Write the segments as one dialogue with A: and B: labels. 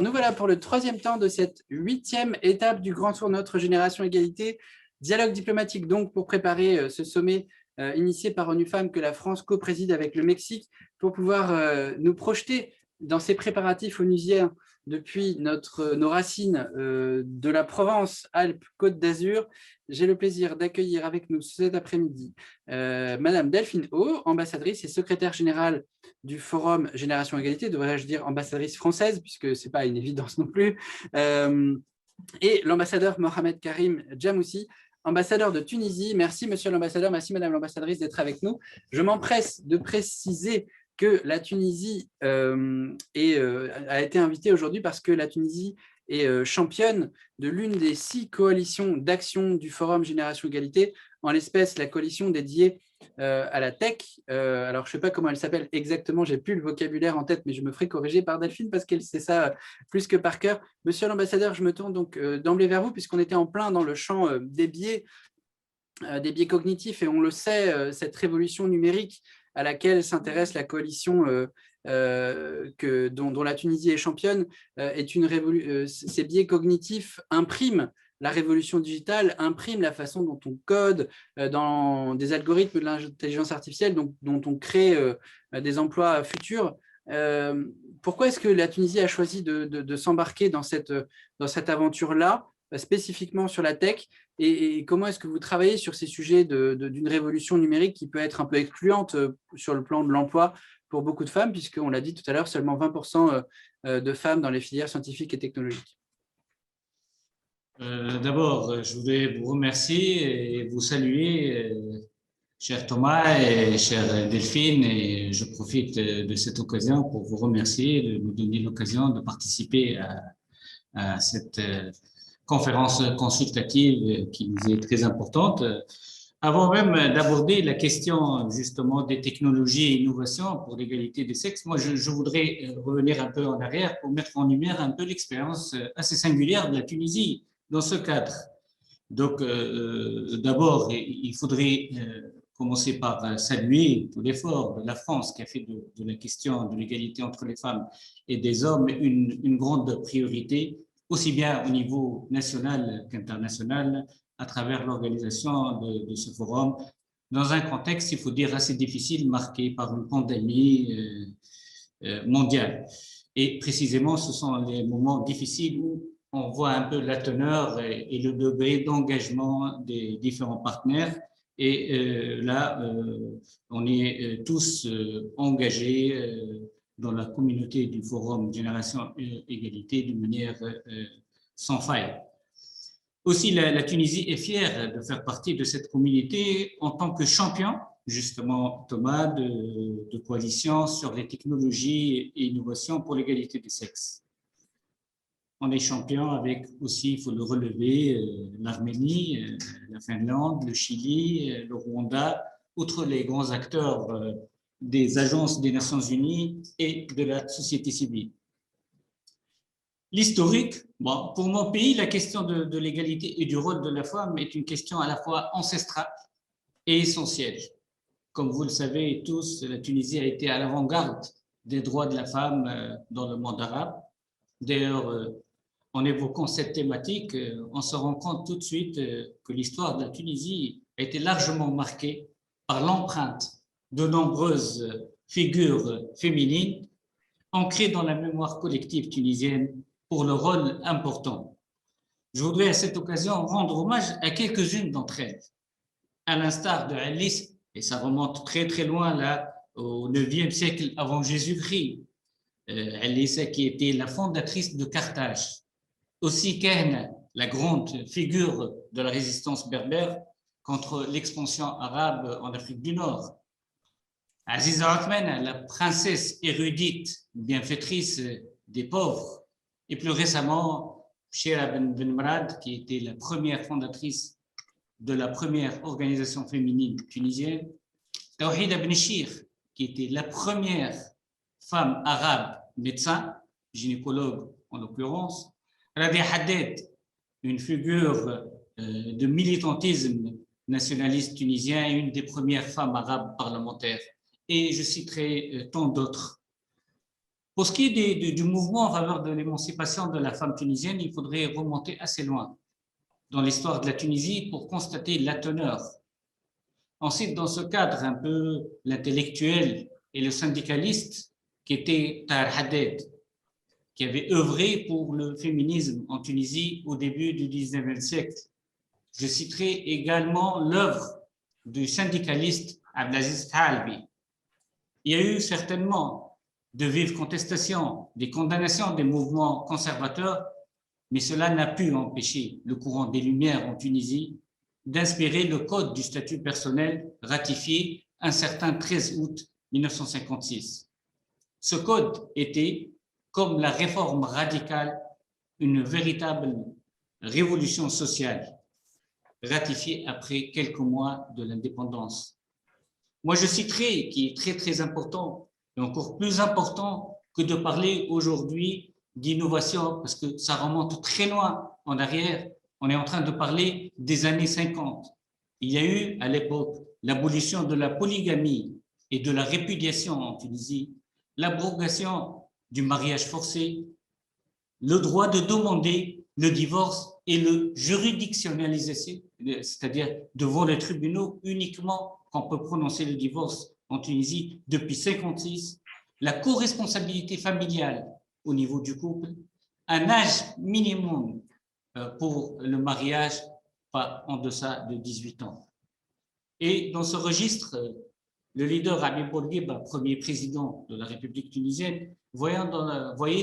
A: nous voilà pour le troisième temps de cette 8e étape du Grand Tour Notre Génération Égalité. Dialogue diplomatique donc pour préparer ce sommet initié par ONU Femmes que la France co-préside avec le Mexique pour pouvoir nous projeter dans ces préparatifs onusiens depuis nos racines de la Provence, Alpes, Côte d'Azur. J'ai le plaisir d'accueillir avec nous cet après-midi Madame Delphine O, ambassadrice et secrétaire générale du Forum Génération Égalité, devrais-je dire ambassadrice française, puisque ce n'est pas une évidence non plus, et l'ambassadeur Mohamed Karim Djamoussi, ambassadeur de Tunisie. Merci monsieur l'ambassadeur, merci madame l'ambassadrice d'être avec nous. Je m'empresse de préciser que la Tunisie a été invitée aujourd'hui parce que la Tunisie est championne de l'une des 6 coalitions d'action du Forum Génération Égalité, en l'espèce la coalition dédiée à la tech. Alors, je ne sais pas comment elle s'appelle exactement, je n'ai plus le vocabulaire en tête, mais je me ferai corriger par Delphine parce qu'elle sait ça plus que par cœur. Monsieur l'ambassadeur, je me tourne donc d'emblée vers vous, puisqu'on était en plein dans le champ des biais cognitifs, et on le sait, cette révolution numérique à laquelle s'intéresse la coalition dont la Tunisie est championne, ces biais cognitifs impriment la révolution digitale, imprime la façon dont on code dans des algorithmes de l'intelligence artificielle, dont on crée des emplois futurs. Pourquoi est-ce que la Tunisie a choisi de s'embarquer dans cette aventure-là, spécifiquement sur la tech, et comment est-ce que vous travaillez sur ces sujets d'une révolution numérique qui peut être un peu excluante sur le plan de l'emploi pour beaucoup de femmes, puisqu'on l'a dit tout à l'heure, seulement 20% de femmes dans les filières scientifiques et technologiques?
B: D'abord, je voudrais vous remercier et vous saluer, cher Thomas et chère Delphine, et je profite de cette occasion pour vous remercier de nous donner l'occasion de participer à cette conférence consultative qui nous est très importante. Avant même d'aborder la question justement des technologies et innovations pour l'égalité des sexes, moi je voudrais revenir un peu en arrière pour mettre en lumière un peu l'expérience assez singulière de la Tunisie dans ce cadre. Donc d'abord, il faudrait commencer par saluer tout l'effort de la France qui a fait de la question de l'égalité entre les femmes et des hommes une grande priorité, aussi bien au niveau national qu'international, à travers l'organisation de ce forum, dans un contexte, il faut dire, assez difficile, marqué par une pandémie mondiale. Et précisément, ce sont les moments difficiles où on voit un peu la teneur et le degré d'engagement des différents partenaires. Et là, on est tous engagés dans la communauté du Forum Génération Égalité d'une manière sans faille. Aussi, la Tunisie est fière de faire partie de cette communauté en tant que champion, justement, Thomas, de coalition sur les technologies et innovations pour l'égalité des sexes. On est champion avec aussi, il faut le relever, l'Arménie, la Finlande, le Chili, le Rwanda, outre les grands acteurs des agences des Nations Unies et de la société civile. L'historique, bon, pour mon pays, la question de l'égalité et du rôle de la femme est une question à la fois ancestrale et essentielle. Comme vous le savez tous, la Tunisie a été à l'avant-garde des droits de la femme dans le monde arabe. D'ailleurs, en évoquant cette thématique, on se rend compte tout de suite que l'histoire de la Tunisie a été largement marquée par l'empreinte de nombreuses figures féminines ancrées dans la mémoire collective tunisienne pour le rôle important. Je voudrais à cette occasion rendre hommage à quelques-unes d'entre elles, à l'instar de Alice, et ça remonte très très loin là, au 9e siècle avant Jésus-Christ, Alice qui était la fondatrice de Carthage, aussi Kehna, la grande figure de la résistance berbère contre l'expansion arabe en Afrique du Nord, Aziza Othman, la princesse érudite, bienfaitrice des pauvres, et plus récemment, Chira Ben Mrad, qui était la première fondatrice de la première organisation féminine tunisienne, Tawhida Ben Chir, qui était la première femme arabe médecin, gynécologue en l'occurrence, Radia Haddad, une figure de militantisme nationaliste tunisien et une des premières femmes arabes parlementaires. Et je citerai tant d'autres. Pour ce qui est du mouvement en faveur de l'émancipation de la femme tunisienne, il faudrait remonter assez loin dans l'histoire de la Tunisie pour constater la teneur. Ensuite, dans ce cadre, un peu l'intellectuel et le syndicaliste qui était Tahar Haddad, qui avait œuvré pour le féminisme en Tunisie au début du 19e siècle. Je citerai également l'œuvre du syndicaliste Abdelaziz Talbi. Il y a eu certainement de vives contestations, des condamnations des mouvements conservateurs, mais cela n'a pu empêcher le courant des Lumières en Tunisie d'inspirer le Code du statut personnel ratifié un certain 13 août 1956. Ce code était, comme la réforme radicale, une véritable révolution sociale, ratifiée après quelques mois de l'indépendance. Moi, je citerai, qui est très, très important, et encore plus important que de parler aujourd'hui d'innovation, parce que ça remonte très loin en arrière. On est en train de parler des années 50. Il y a eu à l'époque l'abolition de la polygamie et de la répudiation en Tunisie, l'abrogation du mariage forcé, le droit de demander le divorce et le juridictionnalisation, c'est-à-dire devant les tribunaux uniquement qu'on peut prononcer le divorce en Tunisie depuis 1956, la co-responsabilité familiale au niveau du couple, un âge minimum pour le mariage, pas en deçà de 18 ans. Et dans ce registre, le leader Habib Bourguiba, premier président de la République tunisienne, voyait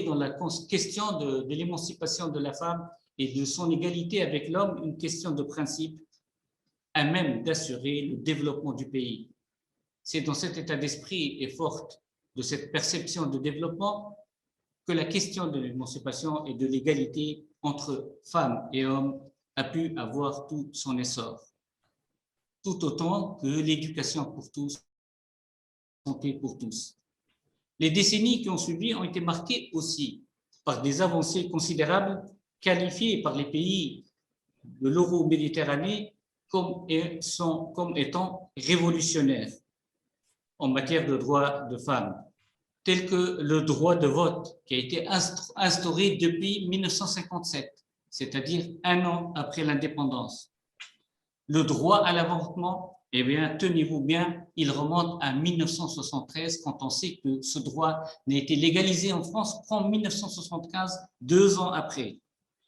B: dans la question de l'émancipation de la femme et de son égalité avec l'homme une question de principe à même d'assurer le développement du pays. C'est dans cet état d'esprit et forte de cette perception de développement que la question de l'émancipation et de l'égalité entre femmes et hommes a pu avoir tout son essor, tout autant que l'éducation pour tous, santé pour tous. Les décennies qui ont suivi ont été marquées aussi par des avancées considérables qualifiées par les pays de l'Euro-Méditerranée comme étant révolutionnaires en matière de droits de femmes, tels que le droit de vote qui a été instauré depuis 1957, c'est-à-dire un an après l'indépendance. Le droit à l'avortement, eh bien, tenez-vous bien, il remonte à 1973 quand on sait que ce droit n'a été légalisé en France qu'en 1975, 2 ans après.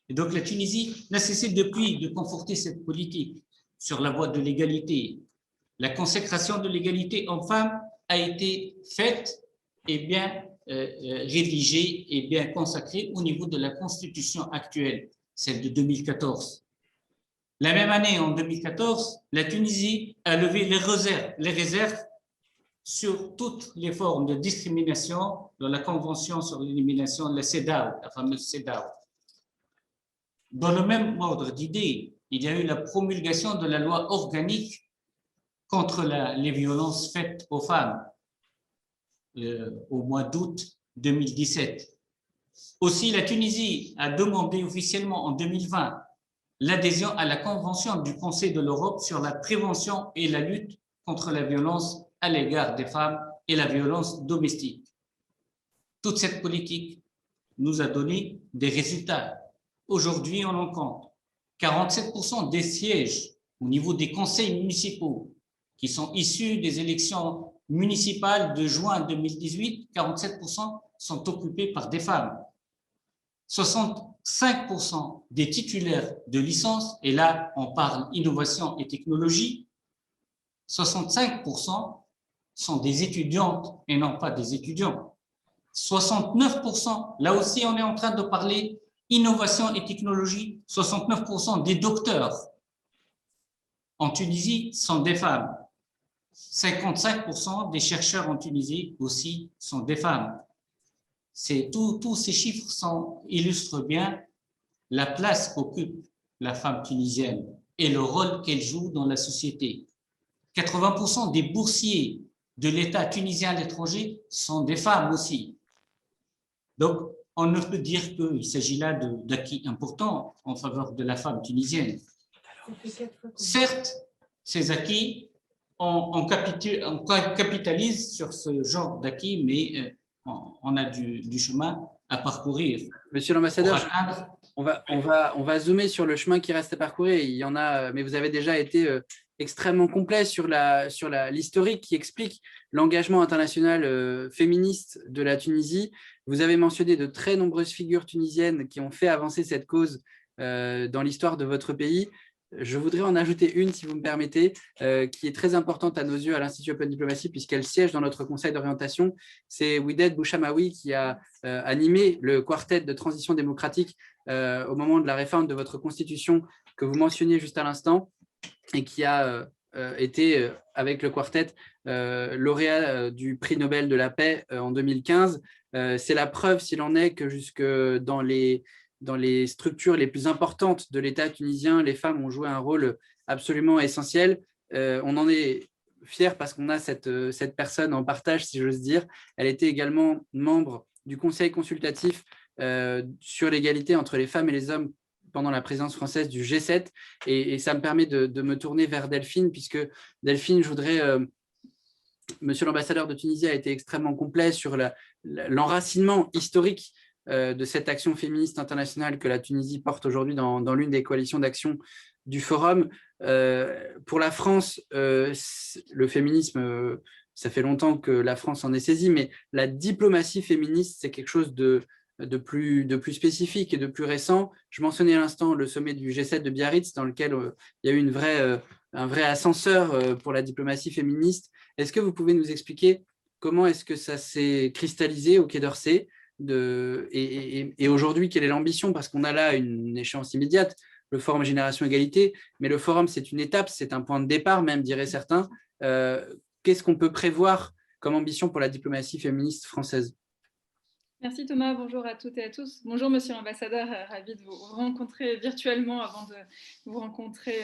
B: Et donc la Tunisie n'a cessé depuis de conforter cette politique sur la voie de l'égalité. La consécration de l'égalité homme-femme a été faite et bien rédigée et bien consacrée au niveau de la Constitution actuelle, celle de 2014. La même année, en 2014, la Tunisie a levé les réserves sur toutes les formes de discrimination dans la Convention sur l'élimination de la CEDAW, la fameuse CEDAW. Dans le même ordre d'idées, il y a eu la promulgation de la loi organique contre les violences faites aux femmes au mois d'août 2017. Aussi, la Tunisie a demandé officiellement en 2020 l'adhésion à la Convention du Conseil de l'Europe sur la prévention et la lutte contre la violence à l'égard des femmes et la violence domestique. Toute cette politique nous a donné des résultats. Aujourd'hui, on en compte 47% des sièges au niveau des conseils municipaux qui sont issus des élections municipales de juin 2018, 47% sont occupés par des femmes. 65% des titulaires de licence, et là on parle innovation et technologie, 65% sont des étudiantes et non pas des étudiants. 69%, là aussi on est en train de parler innovation et technologie, 69% des docteurs en Tunisie sont des femmes. 55% des chercheurs en Tunisie aussi sont des femmes. Tous ces chiffres illustrent bien la place qu'occupe la femme tunisienne et le rôle qu'elle joue dans la société. 80% des boursiers de l'État tunisien à l'étranger sont des femmes aussi. Donc, on ne peut dire qu'il s'agit là d'acquis importants en faveur de la femme tunisienne. Certes, ces acquis, on capitalise sur ce genre d'acquis, mais on a du chemin à parcourir
A: Monsieur
B: pour
A: l'ambassadeur,
B: atteindre.
A: on va zoomer sur le chemin qui reste à parcourir. Il y en a, mais vous avez déjà été extrêmement complet sur l'historique qui explique l'engagement international féministe de la Tunisie. Vous avez mentionné de très nombreuses figures tunisiennes qui ont fait avancer cette cause dans l'histoire de votre pays. Je voudrais en ajouter une, si vous me permettez, qui est très importante à nos yeux à l'Institut Open Diplomacy, puisqu'elle siège dans notre conseil d'orientation. C'est Ouided Bouchamaoui qui a animé le quartet de transition démocratique au moment de la réforme de votre constitution que vous mentionniez juste à l'instant, et qui a été, avec le quartet, lauréat du prix Nobel de la paix en 2015. C'est la preuve, s'il en est, que jusque dans les structures les plus importantes de l'État tunisien, les femmes ont joué un rôle absolument essentiel. On en est fiers parce qu'on a cette personne en partage, si j'ose dire. Elle était également membre du conseil consultatif sur l'égalité entre les femmes et les hommes pendant la présidence française du G7. Et ça me permet de me tourner vers Delphine, puisque Delphine, je voudrais... Monsieur l'ambassadeur de Tunisie a été extrêmement complet sur l'enracinement historique de cette action féministe internationale que la Tunisie porte aujourd'hui dans l'une des coalitions d'action du Forum. Pour la France, le féminisme, ça fait longtemps que la France en est saisie, mais la diplomatie féministe, c'est quelque chose de plus spécifique et de plus récent. Je mentionnais à l'instant le sommet du G7 de Biarritz, dans lequel il y a eu un vrai ascenseur pour la diplomatie féministe. Est-ce que vous pouvez nous expliquer comment est-ce que ça s'est cristallisé au Quai d'Orsay et aujourd'hui, quelle est l'ambition? Parce qu'on a là une échéance immédiate, le Forum Génération Égalité, mais le Forum, c'est une étape, c'est un point de départ même, diraient certains. Qu'est-ce qu'on peut prévoir comme ambition pour la diplomatie féministe française?
C: Merci Thomas, bonjour à toutes et à tous. Bonjour Monsieur l'ambassadeur, ravi de vous rencontrer virtuellement avant de vous rencontrer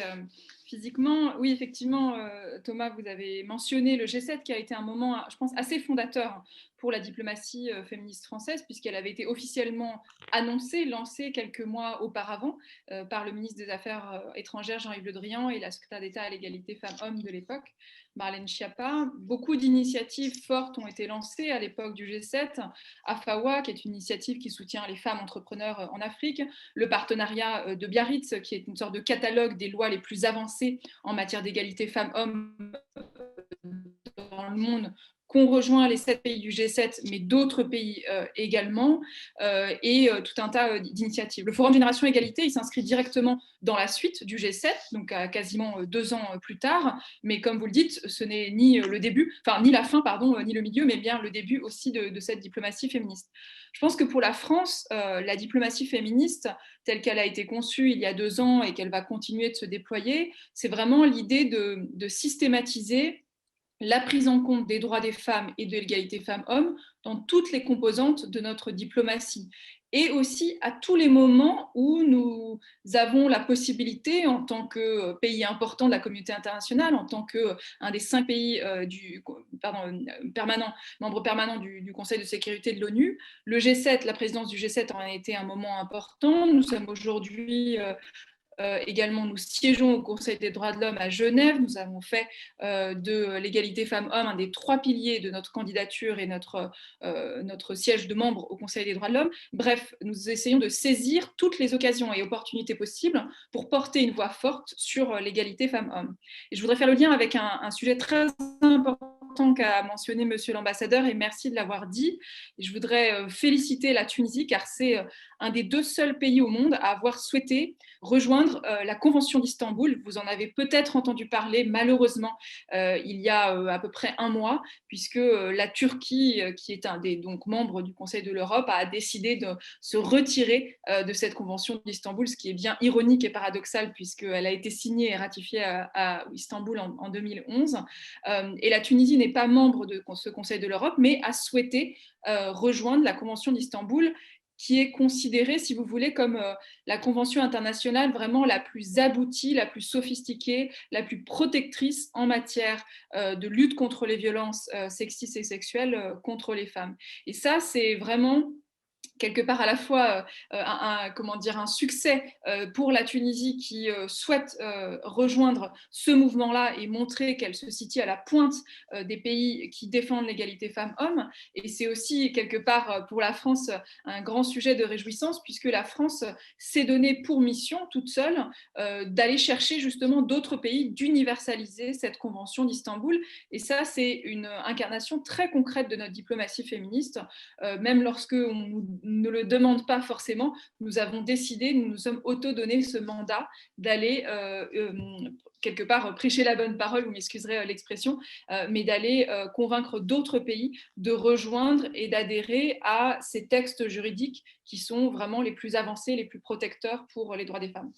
C: physiquement. Oui, effectivement, Thomas, vous avez mentionné le G7 qui a été un moment, je pense, assez fondateur pour la diplomatie féministe française, puisqu'elle avait été officiellement annoncée, lancée quelques mois auparavant par le ministre des Affaires étrangères Jean-Yves Le Drian et la secrétaire d'État à l'égalité femmes-hommes de l'époque, Marlène Schiappa. Beaucoup d'initiatives fortes ont été lancées à l'époque du G7. AFAWA, qui est une initiative qui soutient les femmes entrepreneurs en Afrique, le partenariat de Biarritz, qui est une sorte de catalogue des lois les plus avancées en matière d'égalité femmes-hommes dans le monde, qu'ont rejoint les 7 pays du G7, mais d'autres pays également, et tout un tas d'initiatives. Le Forum Génération Égalité, il s'inscrit directement dans la suite du G7, donc à quasiment 2 ans plus tard, mais comme vous le dites, ce n'est ni le début, enfin ni la fin, pardon, ni le milieu, mais bien le début aussi de cette diplomatie féministe. Je pense que pour la France, la diplomatie féministe, telle qu'elle a été conçue il y a 2 ans et qu'elle va continuer de se déployer, c'est vraiment l'idée de systématiser la prise en compte des droits des femmes et de l'égalité femmes-hommes dans toutes les composantes de notre diplomatie. Et aussi à tous les moments où nous avons la possibilité, en tant que pays important de la communauté internationale, en tant qu'un des 5 pays membres permanents du Conseil de sécurité de l'ONU, le G7, la présidence du G7 en a été un moment important. Nous sommes aujourd'hui... également, nous siégeons au Conseil des droits de l'homme à Genève. Nous avons fait de l'égalité femmes-hommes un des 3 piliers de notre candidature et notre siège de membre au Conseil des droits de l'homme. Bref, nous essayons de saisir toutes les occasions et opportunités possibles pour porter une voix forte sur l'égalité femmes-hommes. Et je voudrais faire le lien avec un sujet très important qu'a mentionné Monsieur l'ambassadeur, et merci de l'avoir dit. Et je voudrais féliciter la Tunisie, car c'est un des 2 seuls pays au monde à avoir souhaité rejoindre la Convention d'Istanbul. Vous en avez peut-être entendu parler, malheureusement, il y a à peu près 1 mois, puisque la Turquie, qui est un des membres du Conseil de l'Europe, a décidé de se retirer de cette Convention d'Istanbul, ce qui est bien ironique et paradoxal, puisqu'elle a été signée et ratifiée à Istanbul en 2011. Et la Tunisie n'est pas membre de ce Conseil de l'Europe, mais a souhaité rejoindre la Convention d'Istanbul, qui est considérée, si vous voulez, comme la convention internationale vraiment la plus aboutie, la plus sophistiquée, la plus protectrice en matière de lutte contre les violences sexistes et sexuelles contre les femmes. Et ça, c'est vraiment quelque part à la fois comment dire, un succès pour la Tunisie qui souhaite rejoindre ce mouvement-là et montrer qu'elle se situe à la pointe des pays qui défendent l'égalité femmes-hommes. Et c'est aussi quelque part pour la France un grand sujet de réjouissance, puisque la France s'est donnée pour mission toute seule d'aller chercher justement d'autres pays, d'universaliser cette convention d'Istanbul. Et ça, c'est une incarnation très concrète de notre diplomatie féministe, même lorsque on ne le demande pas forcément, nous avons décidé, nous nous sommes auto-donné ce mandat d'aller quelque part prêcher la bonne parole, vous m'excuserez l'expression, mais d'aller convaincre d'autres pays de rejoindre et d'adhérer à ces textes juridiques qui sont vraiment les plus avancés, les plus protecteurs pour les droits des femmes.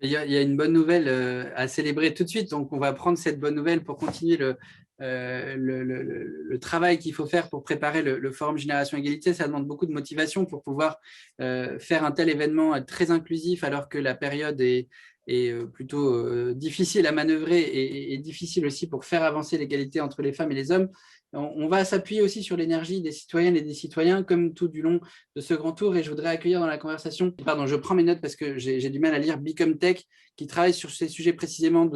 A: Il y a une bonne nouvelle à célébrer tout de suite, donc on va prendre cette bonne nouvelle pour continuer le travail qu'il faut faire pour préparer le Forum Génération Égalité. Ça demande beaucoup de motivation pour pouvoir faire un tel événement très inclusif, alors que la période est plutôt difficile à manœuvrer et difficile aussi pour faire avancer l'égalité entre les femmes et les hommes. On va s'appuyer aussi sur l'énergie des citoyennes et des citoyens, comme tout du long de ce grand tour. Et je voudrais accueillir dans la conversation, pardon, je prends mes notes parce que j'ai du mal à lire, Become Tech, qui travaille sur ces sujets précisément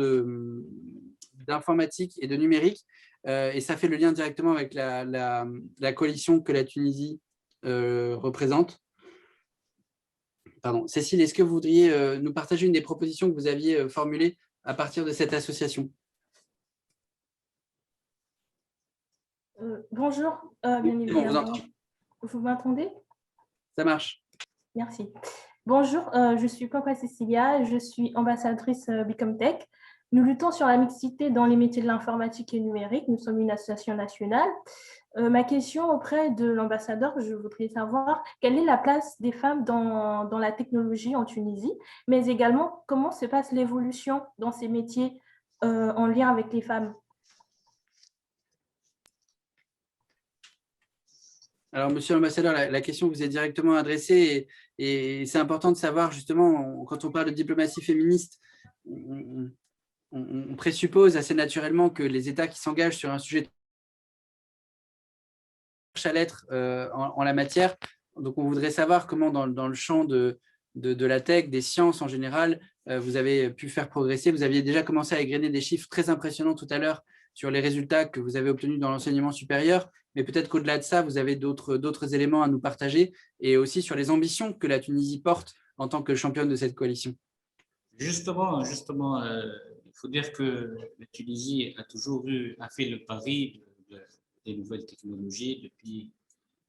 A: d'informatique et de numérique. Et ça fait le lien directement avec la coalition que la Tunisie représente. Pardon. Cécile, est-ce que vous voudriez nous partager une des propositions que vous aviez formulées à partir de cette association?
D: Bonjour, bien évidemment. Vous m'entendez?
A: Ça marche.
D: Merci. Bonjour, je suis Papa Cécilia, je suis ambassadrice Become Tech. Nous luttons sur la mixité dans les métiers de l'informatique et numérique. Nous sommes une association nationale. Ma question auprès de l'ambassadeur, je voudrais savoir quelle est la place des femmes dans la technologie en Tunisie, mais également comment se passe l'évolution dans ces métiers en lien avec les femmes.
A: Alors, monsieur l'ambassadeur, la question vous est directement adressée et c'est important de savoir, justement, quand on parle de diplomatie féministe, on présuppose assez naturellement que les États qui s'engagent sur un sujet à l'être en la matière. Donc, on voudrait savoir comment, dans le champ de la tech, des sciences en général, vous avez pu faire progresser. Vous aviez déjà commencé à égrener des chiffres très impressionnants tout à l'heure sur les résultats que vous avez obtenus dans l'enseignement supérieur, mais peut-être qu'au-delà de ça, vous avez d'autres éléments à nous partager et aussi sur les ambitions que la Tunisie porte en tant que championne de cette coalition.
B: Justement, il faut dire que la Tunisie a fait le pari des nouvelles technologies depuis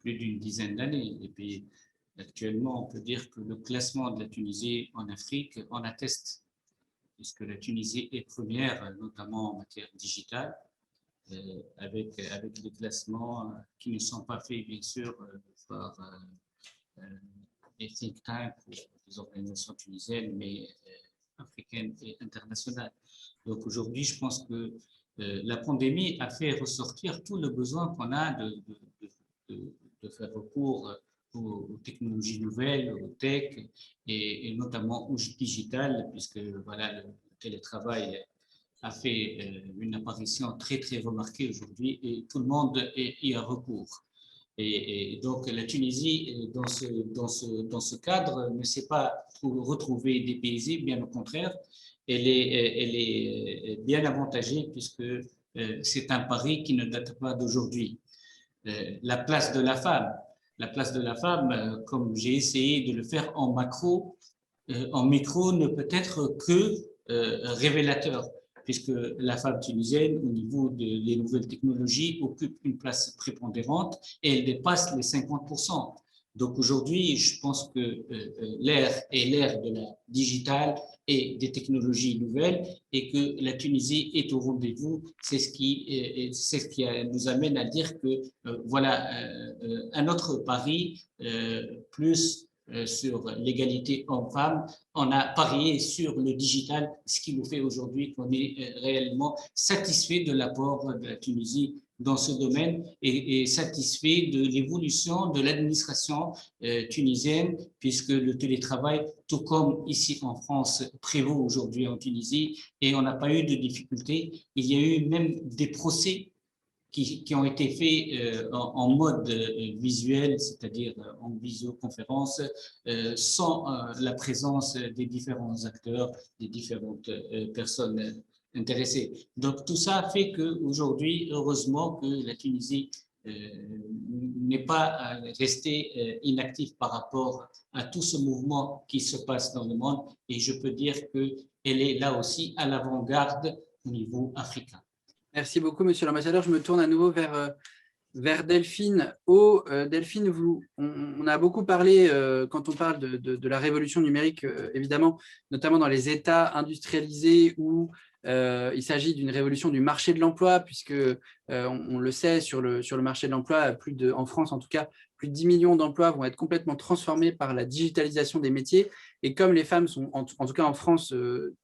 B: plus d'une dizaine d'années. Et puis, actuellement, on peut dire que le classement de la Tunisie en Afrique en atteste, puisque la Tunisie est première, notamment en matière digitale, avec des classements qui ne sont pas faits, bien sûr, par les think tanks ou les organisations tunisiennes, mais africaines et internationales. Donc aujourd'hui, je pense que la pandémie a fait ressortir tout le besoin qu'on a de faire recours aux technologies nouvelles, aux tech et notamment au digital, puisque voilà, le télétravail a fait une apparition très très remarquée aujourd'hui et tout le monde y a recours. Et donc la Tunisie, dans ce cadre, ne s'est pas retrouvée dépaysée, bien au contraire, elle est bien avantagée puisque c'est un pari qui ne date pas d'aujourd'hui. La place de la femme, comme j'ai essayé de le faire en macro, en micro, ne peut être que révélateur, puisque la femme tunisienne, au niveau des nouvelles technologies, occupe une place prépondérante et elle dépasse les 50%. Donc aujourd'hui, je pense que l'ère est l'ère de la digitale et des technologies nouvelles et que la Tunisie est au rendez-vous. C'est ce qui nous amène à dire que voilà un autre pari plus sur l'égalité homme-femme. On a parié sur le digital, ce qui nous fait aujourd'hui qu'on est réellement satisfait de l'apport de la Tunisie dans ce domaine et satisfait de l'évolution de l'administration tunisienne, puisque le télétravail, tout comme ici en France, prévaut aujourd'hui en Tunisie et on n'a pas eu de difficultés. Il y a eu même des procès qui ont été faits en mode visuel, c'est-à-dire en visioconférence, sans la présence des différents acteurs, des différentes personnes intéressées. Donc tout ça fait qu'aujourd'hui, heureusement que la Tunisie n'est pas restée inactive par rapport à tout ce mouvement qui se passe dans le monde, et je peux dire qu'elle est là aussi à l'avant-garde au niveau africain.
A: Merci beaucoup, monsieur l'ambassadeur. Je me tourne à nouveau vers Delphine. Delphine, on a beaucoup parlé, quand on parle de la révolution numérique, évidemment, notamment dans les États industrialisés où il s'agit d'une révolution du marché de l'emploi, puisque on le sait, sur le marché de l'emploi, en France en tout cas, plus de 10 millions d'emplois vont être complètement transformés par la digitalisation des métiers. Et comme les femmes sont, en tout cas en France,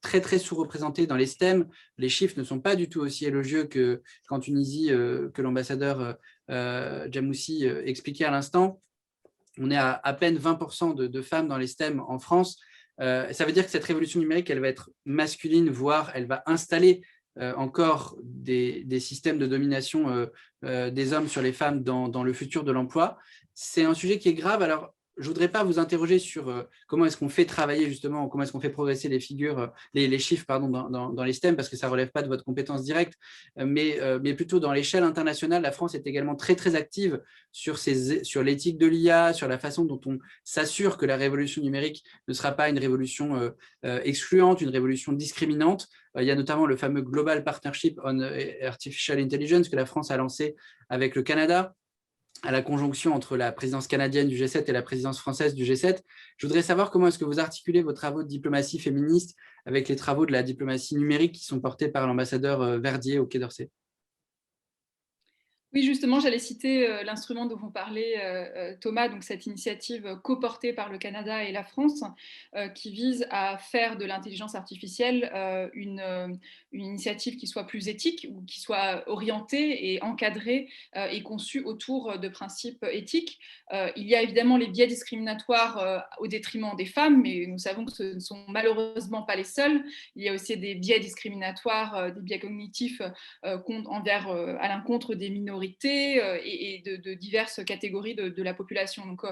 A: très, très sous-représentées dans les STEM, les chiffres ne sont pas du tout aussi élogieux qu'en Tunisie, que l'ambassadeur Djamoussi expliquait à l'instant. On est à peine 20% de femmes dans les STEM en France. Ça veut dire que cette révolution numérique, elle va être masculine, voire elle va installer encore des systèmes de domination des hommes sur les femmes dans le futur de l'emploi. C'est un sujet qui est grave. Alors, je ne voudrais pas vous interroger sur comment est-ce qu'on fait travailler justement, comment est-ce qu'on fait progresser les figures, les chiffres pardon, dans les STEM, parce que ça ne relève pas de votre compétence directe, mais plutôt dans l'échelle internationale. La France est également très, très active sur l'éthique de l'IA, sur la façon dont on s'assure que la révolution numérique ne sera pas une révolution excluante, une révolution discriminante. Il y a notamment le fameux Global Partnership on Artificial Intelligence que la France a lancé avec le Canada, à la conjonction entre la présidence canadienne du G7 et la présidence française du G7. Je voudrais savoir comment est-ce que vous articulez vos travaux de diplomatie féministe avec les travaux de la diplomatie numérique qui sont portés par l'ambassadeur Verdier au Quai d'Orsay.
C: Oui, justement, j'allais citer l'instrument dont vous parlez, Thomas, donc cette initiative coportée par le Canada et la France, qui vise à faire de l'intelligence artificielle une initiative qui soit plus éthique, ou qui soit orientée et encadrée et conçue autour de principes éthiques. Il y a évidemment les biais discriminatoires au détriment des femmes, mais nous savons que ce ne sont malheureusement pas les seuls. Il y a aussi des biais discriminatoires, des biais cognitifs à l'encontre des minorités et de diverses catégories de la population. Donc,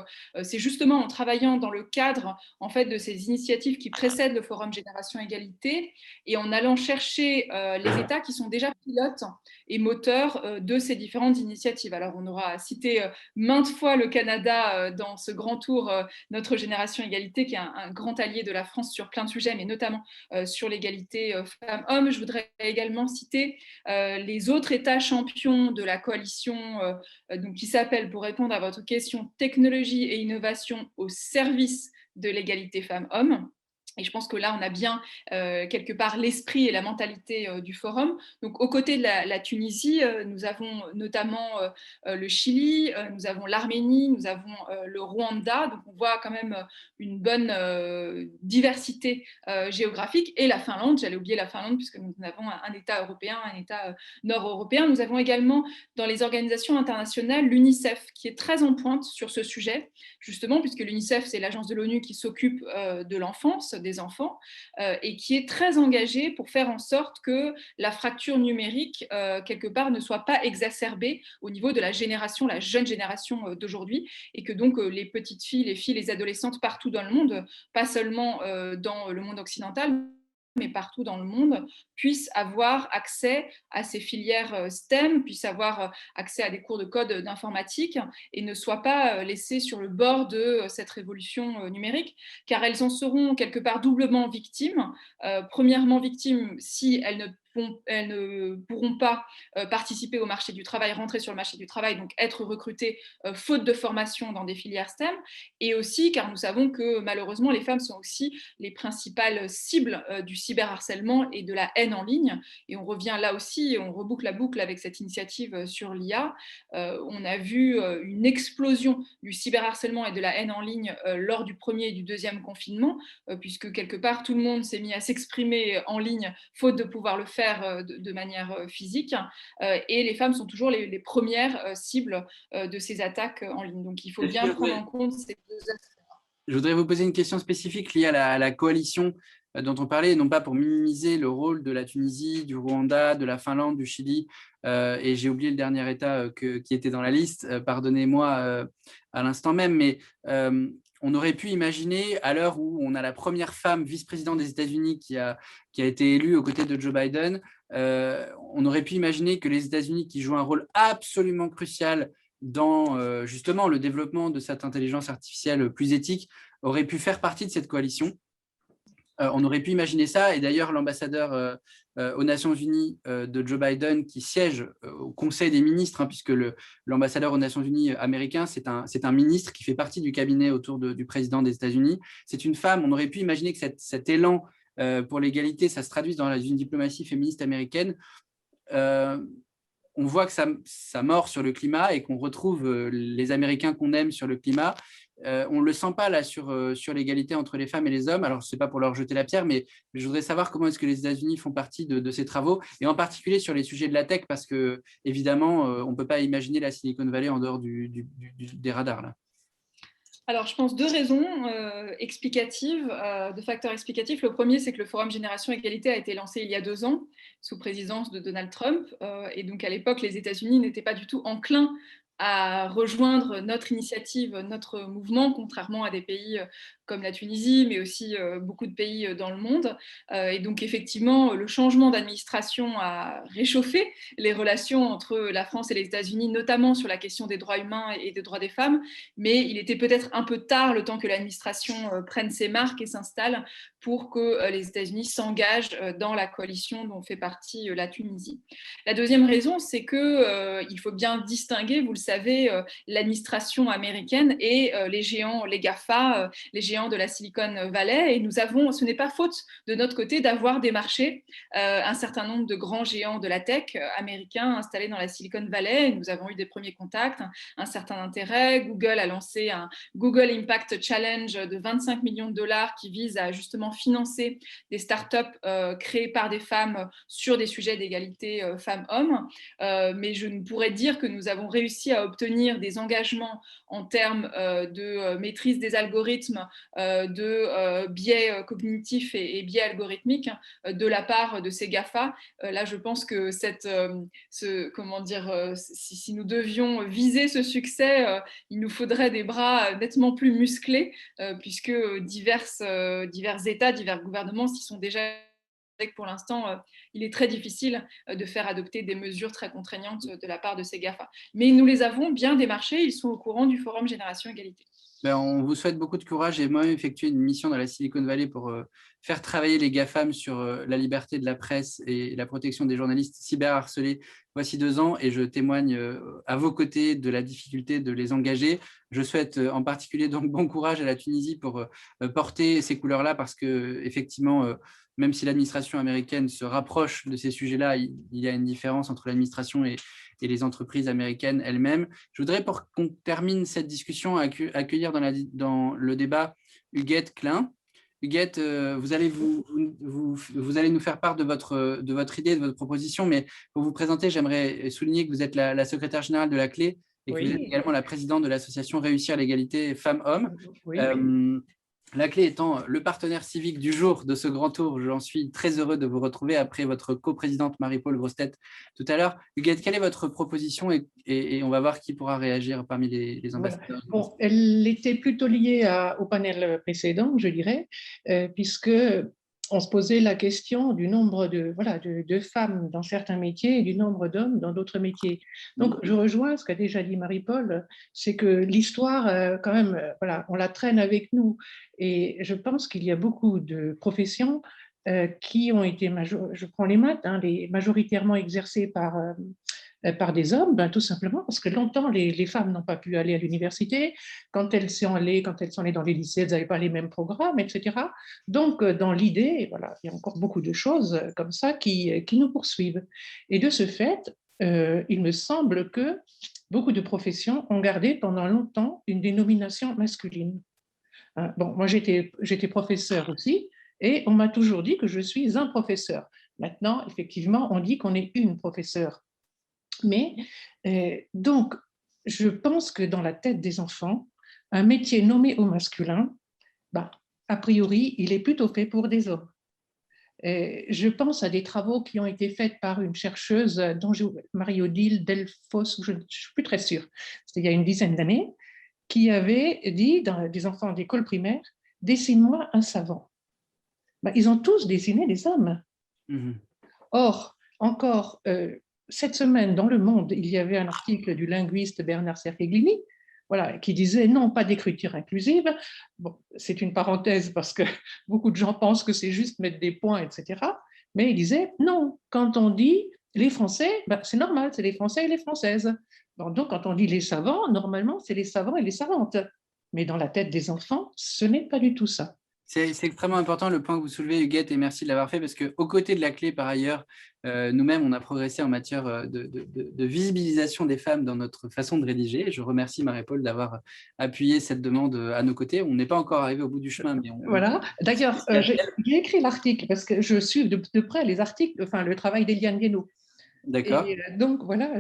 C: c'est justement en travaillant dans le cadre en fait, de ces initiatives qui précèdent le Forum Génération Égalité et en allant chercher les États qui sont déjà pilotes et moteurs de ces différentes initiatives. Alors, on aura cité maintes fois le Canada dans ce grand tour Notre Génération Égalité, qui est un grand allié de la France sur plein de sujets, mais notamment sur l'égalité femmes-hommes. Je voudrais également citer les autres États champions de la coalition donc, qui s'appelle, pour répondre à votre question, Technologie et innovation au service de l'égalité femmes-hommes. Et je pense que là, on a bien quelque part l'esprit et la mentalité du forum. Donc, aux côtés de la Tunisie, nous avons notamment le Chili, nous avons l'Arménie, nous avons le Rwanda. Donc, on voit quand même une bonne diversité géographique. Et la Finlande, j'allais oublier la Finlande, puisque nous avons un État européen, un État nord-européen. Nous avons également, dans les organisations internationales, l'UNICEF, qui est très en pointe sur ce sujet, justement, puisque l'UNICEF, c'est l'agence de l'ONU qui s'occupe de l'enfance, des enfants, et qui est très engagée pour faire en sorte que la fracture numérique, quelque part, ne soit pas exacerbée au niveau de la jeune génération d'aujourd'hui, et que donc les petites filles, les adolescentes partout dans le monde, pas seulement dans le monde occidental, mais partout dans le monde, puissent avoir accès à ces filières STEM, puissent avoir accès à des cours de code d'informatique et ne soient pas laissées sur le bord de cette révolution numérique, car elles en seront quelque part doublement victimes. Premièrement, victimes si elles ne pourront pas participer au marché du travail, rentrer sur le marché du travail, donc être recrutées faute de formation dans des filières STEM, et aussi car nous savons que malheureusement les femmes sont aussi les principales cibles du cyberharcèlement et de la haine en ligne. Et on revient là aussi, on reboucle la boucle avec cette initiative sur l'IA. On a vu une explosion du cyberharcèlement et de la haine en ligne lors du premier et du deuxième confinement, puisque quelque part tout le monde s'est mis à s'exprimer en ligne faute de pouvoir le faire de manière physique, et les femmes sont toujours les premières cibles de ces attaques en ligne. Donc il faut bien prendre en compte ces deux aspects.
A: Je voudrais vous poser une question spécifique liée à la coalition dont on parlait, et non pas pour minimiser le rôle de la Tunisie, du Rwanda, de la Finlande, du Chili, et j'ai oublié le dernier État qui était dans la liste, pardonnez-moi à l'instant même, mais on aurait pu imaginer, à l'heure où on a la première femme vice-présidente des États-Unis qui a été élue aux côtés de Joe Biden, on aurait pu imaginer que les États-Unis, qui jouent un rôle absolument crucial dans justement le développement de cette intelligence artificielle plus éthique, auraient pu faire partie de cette coalition. On aurait pu imaginer ça, et d'ailleurs l'ambassadeur aux Nations Unies de Joe Biden, qui siège au Conseil des ministres, hein, puisque l'ambassadeur aux Nations Unies américain, c'est un ministre qui fait partie du cabinet autour du président des États-Unis. C'est une femme. On aurait pu imaginer que cet élan pour l'égalité, ça se traduise dans une diplomatie féministe américaine. On voit que ça mord sur le climat et qu'on retrouve les Américains qu'on aime sur le climat. On ne le sent pas là sur l'égalité entre les femmes et les hommes. Alors, ce n'est pas pour leur jeter la pierre, mais je voudrais savoir comment est-ce que les États-Unis font partie de ces travaux, et en particulier sur les sujets de la tech, parce que évidemment, on ne peut pas imaginer la Silicon Valley en dehors des radars là.
C: Alors, je pense deux raisons explicatives, de facteurs explicatifs. Le premier, c'est que le Forum Génération Égalité a été lancé il y a 2 ans, sous présidence de Donald Trump. Et donc, à l'époque, les États-Unis n'étaient pas du tout enclins à rejoindre notre initiative, notre mouvement, contrairement à des pays comme la Tunisie, mais aussi beaucoup de pays dans le monde. Et donc, effectivement, le changement d'administration a réchauffé les relations entre la France et les États-Unis, notamment sur la question des droits humains et des droits des femmes. Mais il était peut-être un peu tard, le temps que l'administration prenne ses marques et s'installe, pour que les États-Unis s'engagent dans la coalition dont fait partie la Tunisie. La deuxième raison, c'est qu'il faut bien distinguer, vous le savez, l'administration américaine et les géants, les GAFA, les géants de la Silicon Valley. Et nous avons, ce n'est pas faute de notre côté d'avoir démarché un certain nombre de grands géants de la tech américains installés dans la Silicon Valley. Nous avons eu des premiers contacts, un certain intérêt. Google a lancé un Google Impact Challenge de 25 millions de dollars qui vise à justement financer des startups créées par des femmes sur des sujets d'égalité femmes-hommes. Mais je ne pourrais dire que nous avons réussi à obtenir des engagements en termes de maîtrise des algorithmes, de biais cognitifs et biais algorithmiques de la part de ces GAFA. Là, je pense que si nous devions viser ce succès, il nous faudrait des bras nettement plus musclés, puisque divers États, divers gouvernements s'y sont déjà. Pour l'instant, il est très difficile de faire adopter des mesures très contraignantes de la part de ces GAFA. Mais nous les avons bien démarchés, ils sont au courant du Forum Génération Égalité.
A: On vous souhaite beaucoup de courage. J'ai moi-même effectué une mission dans la Silicon Valley pour faire travailler les GAFAM sur la liberté de la presse et la protection des journalistes cyberharcelés voici 2 ans, et je témoigne à vos côtés de la difficulté de les engager. Je souhaite en particulier donc bon courage à la Tunisie pour porter ces couleurs-là, parce que effectivement, même si l'administration américaine se rapproche de ces sujets-là, il y a une différence entre l'administration et les entreprises américaines elles-mêmes. Je voudrais, pour qu'on termine cette discussion, accueillir dans le débat Huguette Klein. Huguette, vous allez nous faire part de votre idée, de votre proposition, mais pour vous présenter, j'aimerais souligner que vous êtes la secrétaire générale de la Clé, et que vous êtes également la présidente de l'association Réussir l'égalité femmes-hommes. La Clé étant le partenaire civique du jour de ce grand tour, j'en suis très heureux de vous retrouver après votre coprésidente Marie-Paule Grossetête tout à l'heure. Huguette, quelle est votre proposition, et on va voir qui pourra réagir parmi les ambassadeurs.
E: Bon, elle était plutôt liée au panel précédent, je dirais, puisque on se posait la question du nombre de femmes dans certains métiers et du nombre d'hommes dans d'autres métiers. Donc, je rejoins ce qu'a déjà dit Marie-Paule, c'est que l'histoire, quand même, on la traîne avec nous. Et je pense qu'il y a beaucoup de professions qui ont été, je prends les maths, majoritairement exercées par des hommes, tout simplement parce que longtemps, les femmes n'ont pas pu aller à l'université. Quand elles sont allées dans les lycées, elles n'avaient pas les mêmes programmes, etc. Donc, dans l'idée, il y a encore beaucoup de choses comme ça qui nous poursuivent. Et de ce fait, il me semble que beaucoup de professions ont gardé pendant longtemps une dénomination masculine. Bon, moi, j'étais professeur aussi, et on m'a toujours dit que je suis un professeur. Maintenant, effectivement, on dit qu'on est une professeure. Mais donc, je pense que dans la tête des enfants, un métier nommé au masculin, a priori, il est plutôt fait pour des hommes. Et je pense à des travaux qui ont été faits par une chercheuse, Marie-Odile Delfos, je ne suis plus très sûre, c'était il y a une dizaine d'années, qui avait dit dans des enfants d'école primaire, dessine-moi un savant. Ben, ils ont tous dessiné des hommes. Or, encore cette semaine, dans Le Monde, il y avait un article du linguiste Bernard Cerchiglini, voilà, qui disait non, pas d'écriture inclusive. Bon, c'est une parenthèse parce que beaucoup de gens pensent que c'est juste mettre des points, etc. Mais il disait non, quand on dit les Français, ben, c'est normal, c'est les Français et les Françaises. Bon, donc, quand on dit les savants, normalement, c'est les savants et les savantes. Mais dans la tête des enfants, ce n'est pas du tout ça.
A: C'est extrêmement important le point que vous soulevez, Huguette, et merci de l'avoir fait, parce qu'aux côtés de la clé, par ailleurs, nous-mêmes, on a progressé en matière de visibilisation des femmes dans notre façon de rédiger. Je remercie Marie-Paul d'avoir appuyé cette demande à nos côtés. On n'est pas encore arrivé au bout du chemin. Mais
E: voilà. D'ailleurs, j'ai écrit l'article parce que je suis de près les articles, enfin, le travail d'Eliane Guénaud.
A: D'accord.
E: Et donc, voilà,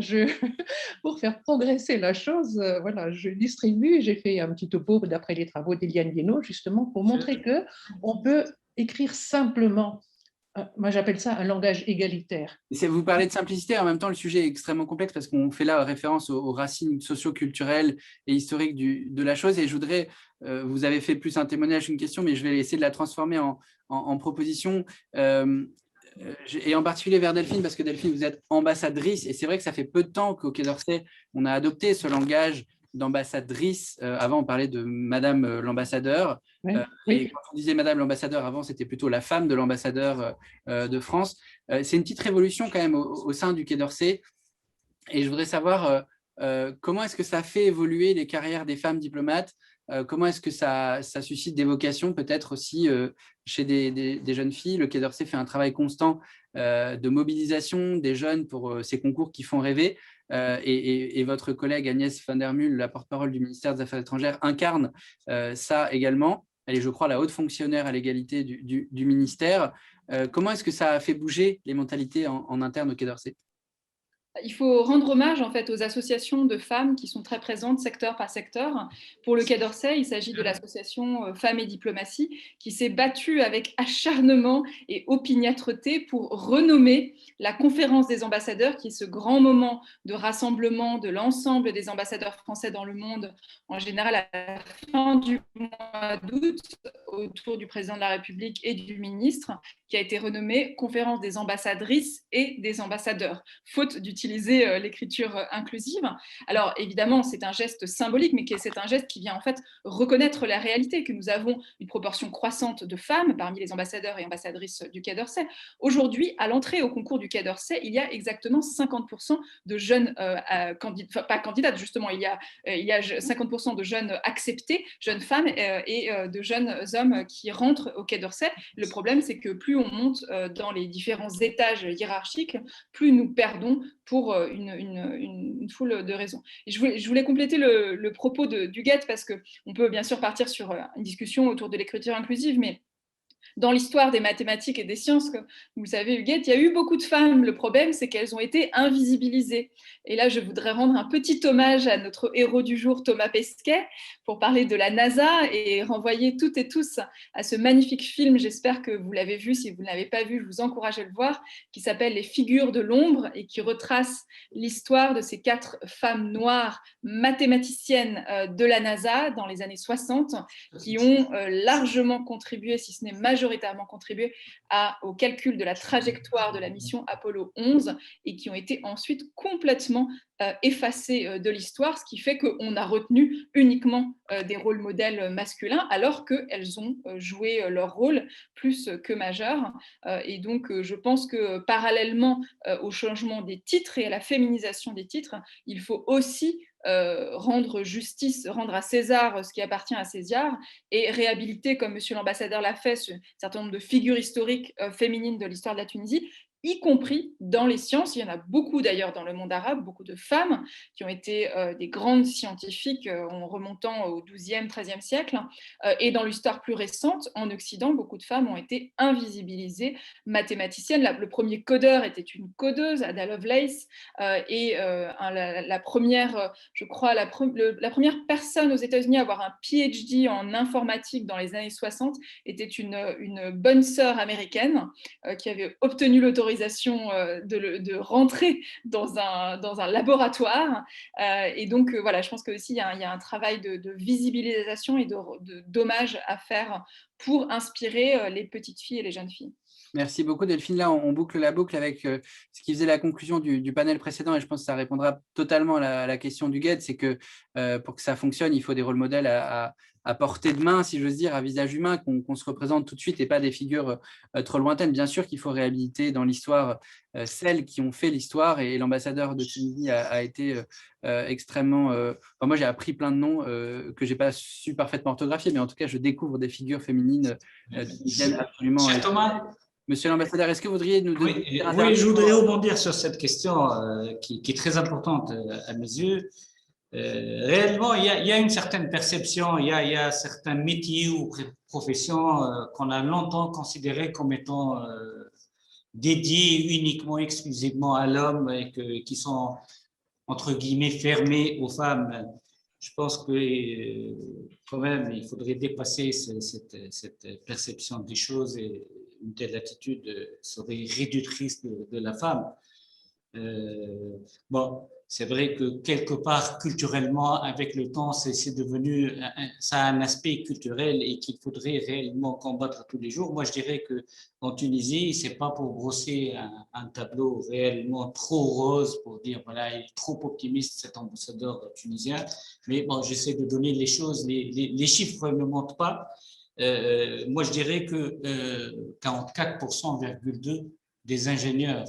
E: pour faire progresser la chose, voilà, je distribue, j'ai fait un petit topo d'après les travaux d'Eliane Guénaud, justement, pour montrer qu'on peut écrire simplement. Moi, j'appelle ça un langage égalitaire.
A: Vous parlez de simplicité, en même temps, le sujet est extrêmement complexe parce qu'on fait là référence aux racines socio-culturelles et historiques de la chose. Et je voudrais, vous avez fait plus un témoignage qu'une question, mais je vais essayer de la transformer en proposition. Et en particulier vers Delphine, parce que Delphine, vous êtes ambassadrice, et c'est vrai que ça fait peu de temps qu'au Quai d'Orsay, on a adopté ce langage d'ambassadrice. Avant, on parlait de Madame l'ambassadeur.
E: Oui.
A: Et quand on disait Madame l'ambassadeur, avant, c'était plutôt la femme de l'ambassadeur de France. C'est une petite révolution quand même au sein du Quai d'Orsay. Et je voudrais savoir comment est-ce que ça fait évoluer les carrières des femmes diplomates. Comment est-ce que ça suscite des vocations, peut-être aussi chez des jeunes filles. Le Quai d'Orsay fait un travail constant de mobilisation des jeunes pour ces concours qui font rêver. Et votre collègue Agnès van der Mul, la porte-parole du ministère des Affaires étrangères, incarne ça également. Elle est, je crois, la haute fonctionnaire à l'égalité du ministère. Comment est-ce que ça a fait bouger les mentalités en interne au Quai d'Orsay ?
C: Il faut rendre hommage en fait aux associations de femmes qui sont très présentes secteur par secteur. Pour le Quai d'Orsay, il s'agit de l'association Femmes et Diplomatie qui s'est battue avec acharnement et opiniâtreté pour renommer la conférence des ambassadeurs, qui est ce grand moment de rassemblement de l'ensemble des ambassadeurs français dans le monde, en général à la fin du mois d'août, autour du président de la République et du ministre, qui a été renommée conférence des ambassadrices et des ambassadeurs, faute d'utiliser l'écriture inclusive. Alors évidemment, c'est un geste symbolique, mais c'est un geste qui vient en fait reconnaître la réalité, que nous avons une proportion croissante de femmes parmi les ambassadeurs et ambassadrices du Quai d'Orsay. Aujourd'hui, à l'entrée au concours du Quai d'Orsay, il y a exactement 50% de jeunes pas candidates, justement, il y a 50% de jeunes acceptés, jeunes femmes et de jeunes hommes qui rentrent au Quai d'Orsay. Le problème, c'est que plus on monte dans les différents étages hiérarchiques, plus nous perdons pour une foule de raisons. Et je voulais compléter le propos d'Huguette, parce qu'on peut bien sûr partir sur une discussion autour de l'écriture inclusive, mais dans l'histoire des mathématiques et des sciences, comme vous le savez, Huguette, il y a eu beaucoup de femmes. Le problème, c'est qu'elles ont été invisibilisées. Et là, je voudrais rendre un petit hommage à notre héros du jour, Thomas Pesquet, pour parler de la NASA et renvoyer toutes et tous à ce magnifique film. J'espère que vous l'avez vu. Si vous ne l'avez pas vu, je vous encourage à le voir, qui s'appelle Les Figures de l'ombre et qui retrace l'histoire de ces 4 femmes noires mathématiciennes de la NASA dans les années 60, qui ont largement contribué, si ce n'est majoritairement contribué au calcul de la trajectoire de la mission Apollo 11 et qui ont été ensuite complètement effacées de l'histoire, ce qui fait qu'on a retenu uniquement des rôles modèles masculins alors qu'elles ont joué leur rôle plus que majeur. Et donc, je pense que parallèlement au changement des titres et à la féminisation des titres, il faut aussi rendre justice, rendre à César ce qui appartient à César et réhabiliter, comme monsieur l'ambassadeur l'a fait, un certain nombre de figures historiques féminines de l'histoire de la Tunisie y compris dans les sciences. Il y en a beaucoup d'ailleurs dans le monde arabe, beaucoup de femmes qui ont été des grandes scientifiques en remontant au XIIe, XIIIe siècle. Et dans l'histoire plus récente, en Occident, beaucoup de femmes ont été invisibilisées, mathématiciennes. Le premier codeur était une codeuse, Ada Lovelace, et la première, je crois, la première personne aux États-Unis à avoir un PhD en informatique dans les années 60 était une bonne sœur américaine qui avait obtenu l'autorisation de rentrer dans un laboratoire. Et donc, voilà, je pense qu'aussi, il y a un travail de visibilisation et d'hommage à faire pour inspirer les petites filles et les jeunes filles.
A: Merci beaucoup Delphine. Là, on boucle la boucle avec ce qui faisait la conclusion du panel précédent et je pense que ça répondra totalement à la question du GED, c'est que pour que ça fonctionne, il faut des rôles modèles à portée de main, si j'ose dire, à visage humain, qu'on se représente tout de suite et pas des figures trop lointaines. Bien sûr qu'il faut réhabiliter dans l'histoire celles qui ont fait l'histoire et l'ambassadeur de Tunisie a été extrêmement… Enfin, moi, j'ai appris plein de noms que je n'ai pas su parfaitement orthographier, mais en tout cas, je découvre des figures féminines tunisiennes absolument…
B: Cher Thomas,
A: Monsieur l'ambassadeur, est-ce que vous voudriez nous donner…
B: Oui, je voudrais rebondir sur cette question qui est très importante à mes yeux. Réellement, il y a une certaine perception, il y a certains métiers ou professions qu'on a longtemps considérés comme étant dédiés uniquement, exclusivement à l'homme et qui sont, entre guillemets, fermés aux femmes. Je pense que quand même, il faudrait dépasser cette perception des choses et une telle attitude serait réductrice de la femme. Bon, c'est vrai que quelque part, culturellement, avec le temps, c'est devenu, ça a un aspect culturel et qu'il faudrait réellement combattre tous les jours. Moi, je dirais qu'en Tunisie, c'est pas pour brosser un tableau réellement trop rose, pour dire, voilà, il est trop optimiste cet ambassadeur tunisien, mais bon, j'essaie de donner les choses, les chiffres ne mentent pas. Moi, je dirais que 44,2% des ingénieurs,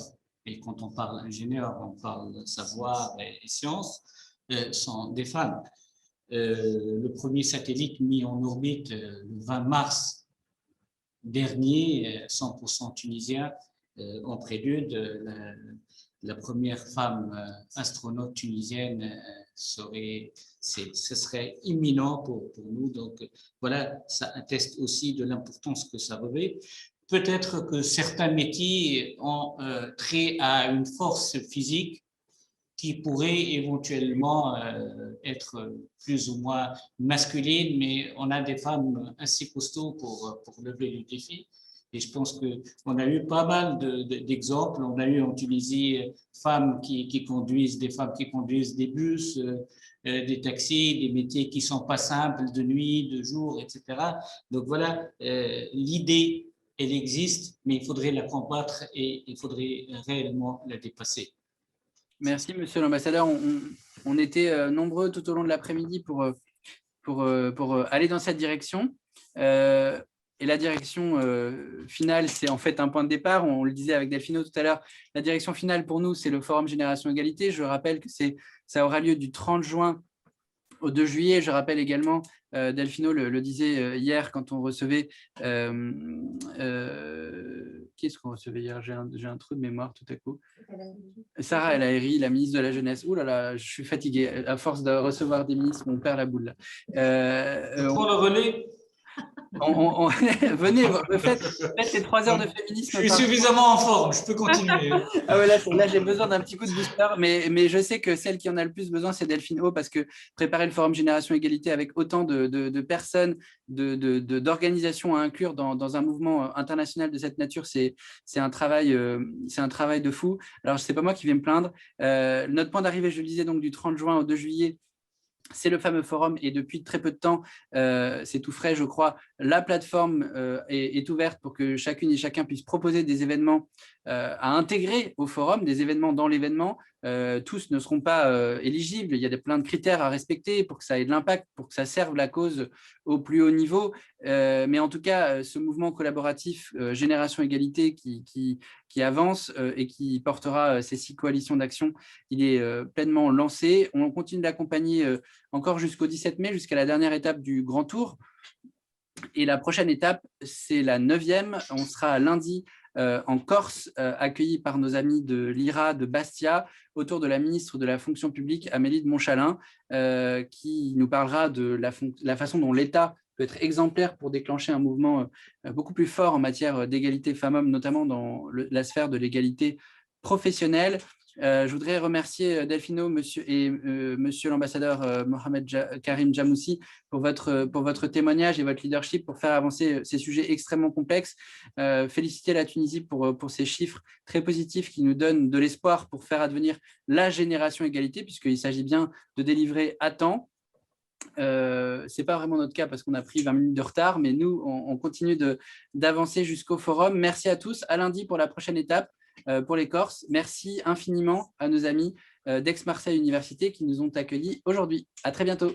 B: et quand on parle ingénieur, on parle savoir et sciences, sont des femmes. Le premier satellite mis en orbite le 20 mars dernier, 100% tunisien, en prélude, la première femme astronaute tunisienne ce serait imminent pour nous. Donc voilà, ça atteste aussi de l'importance que ça revêt. Peut-être que certains métiers ont trait à une force physique qui pourrait éventuellement être plus ou moins masculine, mais on a des femmes assez costauds pour lever le défi. Et je pense qu'on a eu pas mal d'exemples. On a eu en Tunisie des femmes qui conduisent des bus, des taxis, des métiers qui ne sont pas simples, de nuit, de jour, etc. Donc voilà, l'idée, elle existe, mais il faudrait la combattre et il faudrait réellement la dépasser.
A: Merci, monsieur l'ambassadeur. On était nombreux tout au long de l'après-midi pour aller dans cette direction. Et la direction finale, c'est en fait un point de départ. On le disait avec Delphino tout à l'heure. La direction finale pour nous, c'est le Forum Génération Égalité. Je rappelle que ça aura lieu du 30 juin au 2 juillet. Je rappelle également, Delphino le disait hier quand on recevait… qui est-ce qu'on recevait hier? J'ai un trou de mémoire tout à coup. Sarah El Haïry, la ministre de la Jeunesse. Ouh là là, je suis fatigué. À force de recevoir des ministres, on perd la boule.
B: Pour le relais.
A: Venez, faites les 3 heures de féminisme.
B: Je suis suffisamment en forme, je peux continuer.
A: Ah ouais, là j'ai besoin d'un petit coup de booster, mais je sais que celle qui en a le plus besoin, c'est Delphine O, parce que préparer le Forum Génération Égalité avec autant de personnes, d'organisations à inclure dans un mouvement international de cette nature, c'est un travail de fou. Alors, ce n'est pas moi qui vais me plaindre. Notre point d'arrivée, je le disais, donc du 30 juin au 2 juillet, c'est le fameux forum et depuis très peu de temps, c'est tout frais, je crois, la plateforme est ouverte pour que chacune et chacun puisse proposer des événements à intégrer au forum, des événements dans l'événement. Tous ne seront pas éligibles, il y a plein de critères à respecter pour que ça ait de l'impact, pour que ça serve la cause au plus haut niveau. Mais en tout cas, ce mouvement collaboratif Génération Égalité qui avance et qui portera ces 6 coalitions d'action, il est pleinement lancé. On continue d'accompagner encore jusqu'au 17 mai, jusqu'à la dernière étape du Grand Tour. Et la prochaine étape, c'est la 9e. On sera lundi en Corse, accueillie par nos amis de l'IRA de Bastia, autour de la ministre de la fonction publique, Amélie de Montchalin, qui nous parlera de la façon dont l'État peut être exemplaire pour déclencher un mouvement beaucoup plus fort en matière d'égalité femmes-hommes, notamment dans la sphère de l'égalité professionnelle. Je voudrais remercier Delphino monsieur l'ambassadeur Mohamed Karim Djamoussi pour votre témoignage et votre leadership pour faire avancer ces sujets extrêmement complexes. Féliciter la Tunisie pour ces chiffres très positifs qui nous donnent de l'espoir pour faire advenir la génération égalité, puisqu'il s'agit bien de délivrer à temps. Ce n'est pas vraiment notre cas parce qu'on a pris 20 minutes de retard, mais nous, on continue d'avancer jusqu'au forum. Merci à tous. À lundi pour la prochaine étape pour les Corses. Merci infiniment à nos amis d'Aix-Marseille Université qui nous ont accueillis aujourd'hui. À très bientôt.